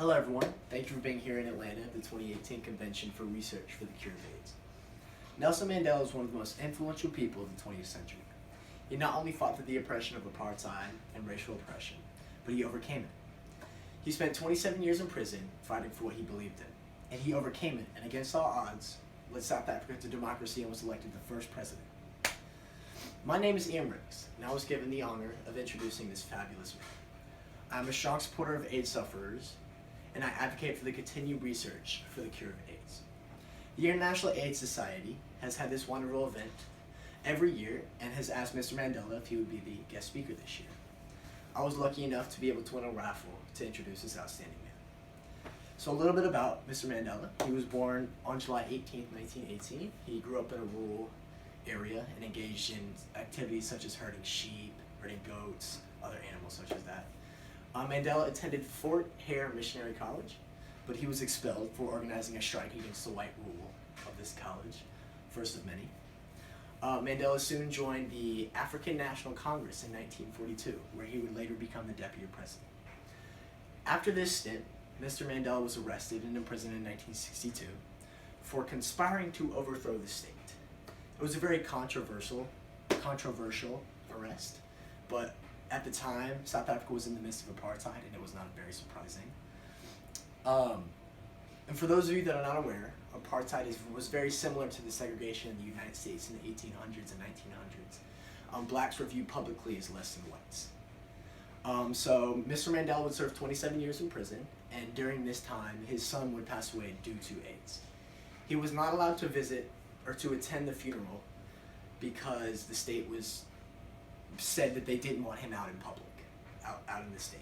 Hello everyone, thank you for being here in Atlanta at the 2018 Convention for Research for the Cure of AIDS. Nelson Mandela was one of the most influential people of the 20th century. He not only fought through the oppression of apartheid and racial oppression, but he overcame it. He spent 27 years in prison fighting for what he believed in, and he overcame it, and against all odds, led South Africa to democracy and was elected the first president. My name is Ian Riggs, and I was given the honor of introducing this fabulous man. I'm a strong supporter of AIDS sufferers, and I advocate for the continued research for the cure of AIDS. The International AIDS Society has had this wonderful event every year and has asked Mr. Mandela if he would be the guest speaker this year. I was lucky enough to be able to win a raffle to introduce this outstanding man. So a little bit about Mr. Mandela. He was born on July 18, 1918. He grew up in a rural area and engaged in activities such as herding sheep, herding goats, other animals such as that. Mandela attended Fort Hare Missionary College, but he was expelled for organizing a strike against the white rule of this college, first of many. Mandela soon joined the African National Congress in 1942, where he would later become the deputy president. After this stint, Mr. Mandela was arrested and imprisoned in 1962 for conspiring to overthrow the state. It was a very controversial arrest, but at the time, South Africa was in the midst of apartheid, and it was not very surprising. And for those of you that are not aware, apartheid was very similar to the segregation in the United States in the 1800s and 1900s. Blacks were viewed publicly as less than whites. So Mr. Mandela would serve 27 years in prison, and during this time, his son would pass away due to AIDS. He was not allowed to visit or to attend the funeral because the state said that they didn't want him out in public, out in the state.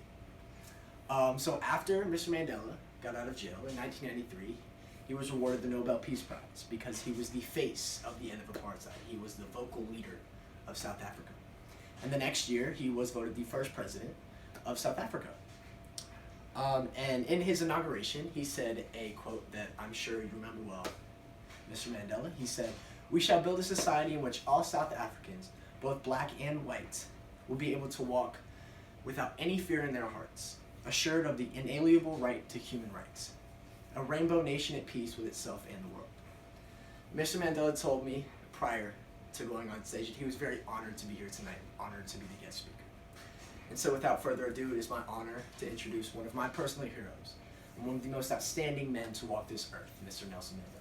So after Mr. Mandela got out of jail in 1993, he was awarded the Nobel Peace Prize because he was the face of the end of apartheid. He was the vocal leader of South Africa. And the next year, he was voted the first president of South Africa. And in his inauguration, he said a quote that I'm sure you remember well, Mr. Mandela. He said, "We shall build a society in which all South Africans, both black and white, will be able to walk without any fear in their hearts, assured of the inalienable right to human rights, a rainbow nation at peace with itself and the world." Mr. Mandela told me prior to going on stage that he was very honored to be here tonight, honored to be the guest speaker. And so without further ado, it is my honor to introduce one of my personal heroes, and one of the most outstanding men to walk this earth, Mr. Nelson Mandela.